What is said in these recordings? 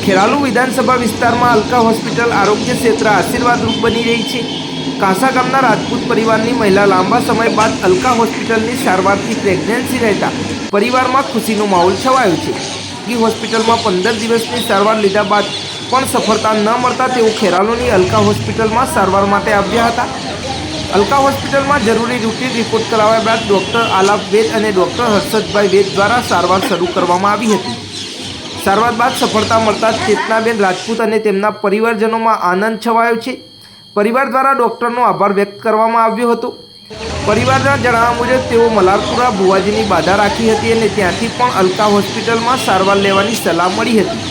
ખેરાલુ વિધાનસભા વિસ્તારમાં અલકા હોસ્પિટલ આરોગ્ય ક્ષેત્ર આશીર્વાદરૂપ બની રહી છે। કાંસા ગામના રાજપૂત પરિવારની મહિલા લાંબા સમય બાદ અલકા હોસ્પિટલની સારવારથી પ્રેગ્નન્સી રહેતા પરિવારમાં ખુશીનો માહોલ છવાયો છે। ખાનગી હોસ્પિટલમાં 15 દિવસની સારવાર લીધા બાદ પણ સફળતા ન મળતા તેઓ ખેરાલુની અલકા હોસ્પિટલમાં સારવાર માટે આવ્યા હતા। અલકા હોસ્પિટલમાં જરૂરી રૂટીન રિપોર્ટ કરાવ્યા બાદ ડૉક્ટર આલાપ વેદ અને ડૉક્ટર હર્ષદભાઈ વેદ દ્વારા સારવાર શરૂ કરવામાં આવી હતી। સારવાર બાદ સફળતા મળતા ચેતનાબેન રાજપૂત અને તેમના પરિવારજનોમાં આનંદ છવાયો છે। પરિવાર દ્વારા ડૉક્ટરનો આભાર વ્યક્ત કરવામાં આવ્યો હતો। પરિવારના જણાવ્યા મુજબ તેઓ મલારપુરા ભુવાજીની બાધા રાખી હતી અને ત્યાંથી પણ અલકા હોસ્પિટલમાં સારવાર લેવાની સલાહ મળી હતી।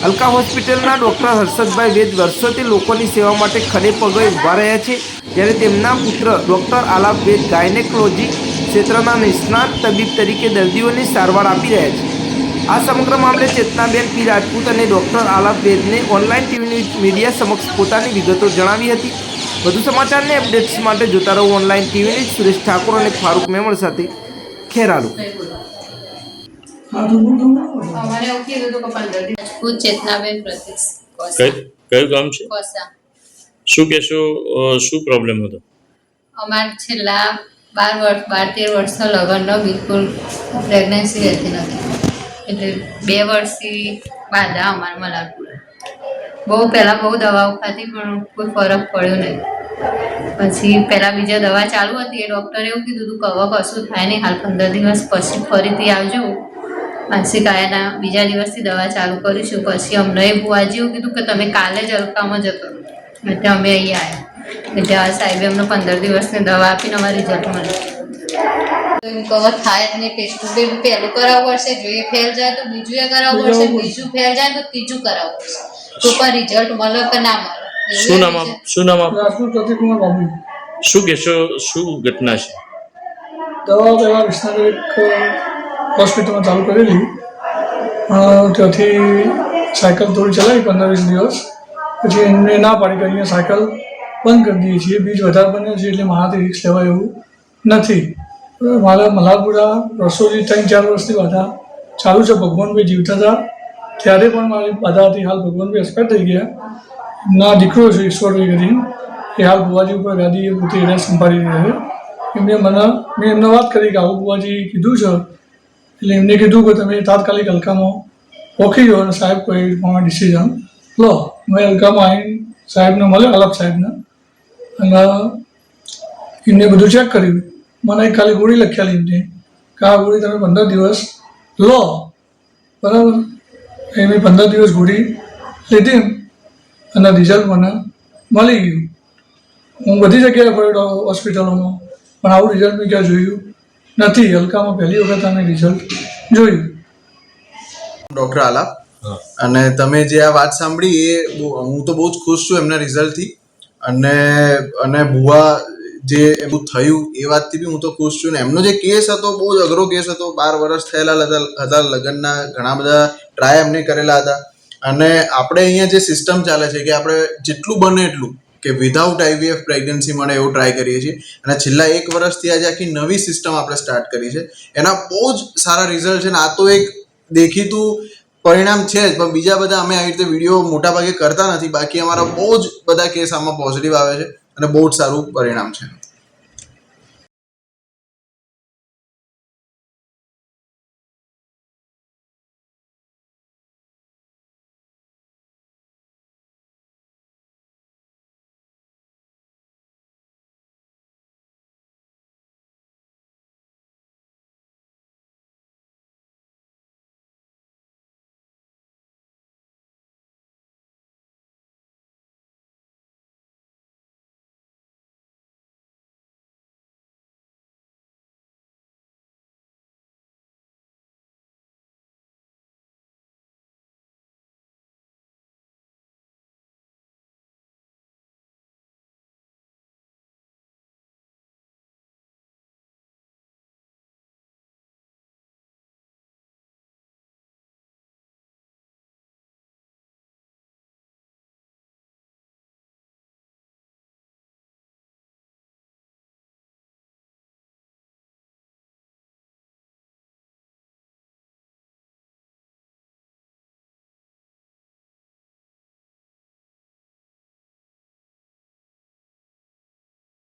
અલકા હોસ્પિટલના ડૉક્ટર હર્ષદભાઈ વેદ વર્ષોથી લોકોની સેવા માટે ખડે પગે ઊભા રહ્યા છે, જ્યારે તેમના પુત્ર ડૉક્ટર આલાપ વેદ ગાયનેકોલોજી ક્ષેત્રના નિષ્ણાત તબીબ તરીકે દર્દીઓની સારવાર આપી રહ્યા છે। આ સમગ્ર મામલે ચેતનાબેન પી રાજપૂત અને ડૉક્ટર આલાપ વેદને ઓનલાઈન ટીવી મીડિયા સમક્ષ પોતાની વિગતો જણાવી હતી। વધુ સમાચારને અપડેટ્સ માટે જોતા રહો online TV news. Suresh Thakor અને ફારૂક મેમણ સાથે ખેરાલુ। અમારે એવું કીધું હતું કે 15 દિવસ હું ચેતનાબેન પ્રતીક કયું ગામ છે? કોસા। શું કહેશો, શું પ્રોબ્લેમ હતો? અમારે છેલ્લા 12-13 વર્ષનો લગ્નનો બિલકુલ પ્રેગ્નન્સી રહેતી નથી, એટલે 2 વર્ષથી બાધા અમારા મલારપુરા બહુ પહેલાં બહુ દવાઓ ખાધી પણ કોઈ ફરક પડ્યો નહીં। પછી પહેલાં બીજા દવા ચાલુ હતી, એ ડૉક્ટરે એવું કીધું હતું કે હવે કશું થાય નહીં, હાલ 15 દિવસ પછી ફરીથી આવજો, માનસિક આયાના બીજા દિવસથી દવા ચાલુ કરીશું। પછી અમને બુઆજી એવું કીધું કે તમે કાલે જ અલકામાં જતો, એટલે અમે અહીંયા આવ્યા, એટલે આ સાહેબે અમને 15 દિવસની દવા આપીને અમારે રિઝલ્ટ મળ્યું। કવર થાય જ નહીં, ટેસ્ટ પહેલું કરાવવું પડશે, જો એ ફેલ જાય તો બીજું એ કરાવવું પડશે, બીજું ફેલ જાય તો ત્રીજું કરાવવું પડશે, તો પણ રિઝલ્ટ મળે કે ના મળે। શું નામ શું કહેશો, શું ઘટના છે? દવા પહેલાં વિસનગર એક હોસ્પિટલમાં ચાલુ કરેલી, ત્યાંથી સાયકલ થોડી ચલાવી 15-20 દિવસ, પછી એમને ના પાડી કે અહીંયા સાયકલ બંધ કરી દઈએ છીએ, બીજ વધારે બન્યો છે એટલે મારાથી રિસ્ક લેવાય એવું નથી। મારા મલારપુરા વર્ષોથી 3-4 વર્ષથી બાધા ચાલુ છે। ભગવાનભાઈ જીવતા હતા ત્યારે પણ મારી બાધા હતી, હાલ ભગવાનભાઈ એક્સપાયર થઈ ગયા। એમના દીકરો છે ઈશ્વરભાઈ કરીને, એ હાલ બુવાજી ઉપર ગાદી એ પોતે એને સંભાળી રહ્યા છે। મેં એમને વાત કરી કે આવું બુવાજી કીધું છે, એટલે એમને કીધું કે તમે તાત્કાલિક હલકામાં ઓળખી જાઓ અને સાહેબ કોઈ પ્રમાણે ડિસિઝન લો। મેં હલકામાં આવીને સાહેબને મળ્યો, આલાપ સાહેબને, અને એમને બધું ચેક કર્યું। મને ખાલી ગોળી લખેલી એમને કે આ ગોળી તમે 15 દિવસ લો, બરાબર? એ મેં 15 દિવસ ગોળી લીધી અને રિઝલ્ટ મને મળી ગયું। હું બધી જગ્યાએ ફર્યો હોસ્પિટલોમાં, પણ આવું રિઝલ્ટ મેં ક્યાં જોયું નથી। હલકામાં પહેલી વખત અમે રિઝલ્ટ જોયું। ડૉક્ટર આલાપ, અને તમે જે આ વાત સાંભળી એ હું તો બહુ જ ખુશ છું એમના રિઝલ્ટથી, અને બુવા જે એવું થયું એ વાતથી બી હું તો ખુશ છું। ને એમનો જે કેસ હતો બહુ જ અઘરો કેસ હતો, 12 વર્ષ થયેલા હતા લગ્નના, ઘણા બધા ટ્રાય એમને કરેલા હતા, અને આપણે અહીંયા જે સિસ્ટમ ચાલે છે કે આપણે જેટલું બને એટલું કે વિધાઉટ આઈવીએફ પ્રેગ્નન્સી મળે એવું ટ્રાય કરીએ છીએ, અને છેલ્લા 1 વર્ષથી આજે આખી નવી સિસ્ટમ આપણે સ્ટાર્ટ કરી છે, એના બહુ જ સારા રિઝલ્ટ છે। ને આ તો એક દેખીતું પરિણામ છે જ, પણ બીજા બધા અમે આવી રીતે વિડીયો મોટા ભાગે કરતા નથી, બાકી અમારા બહુ જ બધા કેસ આમાં પોઝિટિવ આવે છે અને બહુ જ સારું પરિણામ છે।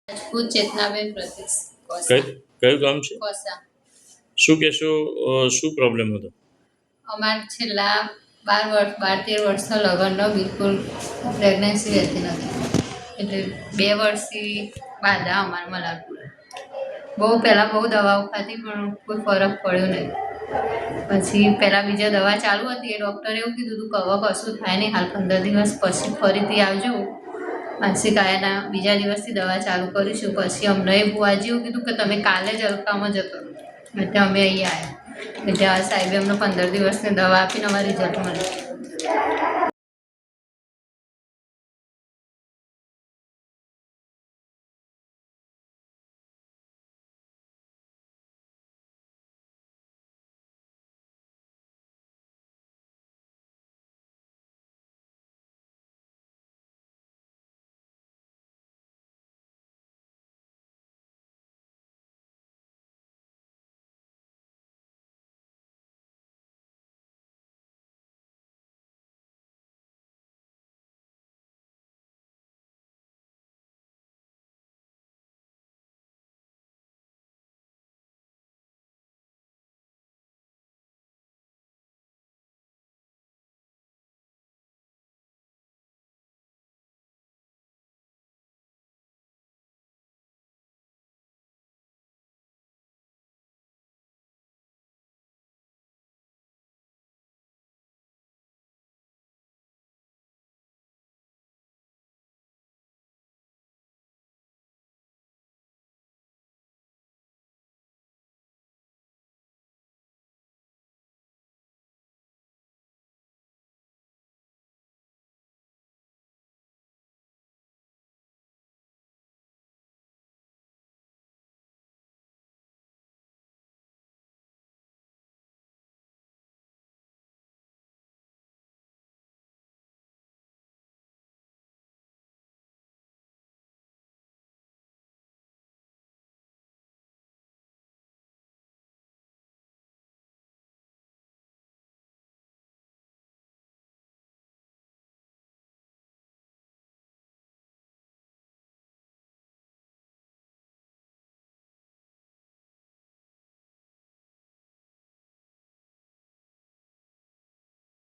રાજપૂત ચેતનાબેન પ્રતીક્ષ કયું ગામ છે? કોસા. શું કહેશો શું પ્રોબ્લેમ હતો? અમારે છેલ્લા 12-13 વર્ષના લગ્નનો બિલકુલ પ્રેગ્નન્સી રહેતી નથી. એટલે 2 વર્ષથી બાધા અમારે મલારપુરા. પહેલાં બહુ દવાઓ ખાધી પણ કોઈ ફરક પડ્યો નહીં. પછી પહેલાં બીજા દવા ચાલુ હતી એ ડૉક્ટરે એવું કીધું હતું કે હવે કશું થાય નહીં, હાલ 15 દિવસ પછી ફરીથી આવજો. માનસિક આયાના બીજા દિવસથી દવા ચાલુ કરીશું. પછી અમને એ બુઆજી એવું કીધું કે તમે કાલે જ અલકામાં જતો રહો. એટલે અમે અહીંયા આવ્યા. એટલે આ સાહેબે અમને 15 દિવસની દવા આપીને અમારા રિઝલ્ટ મળ્યું.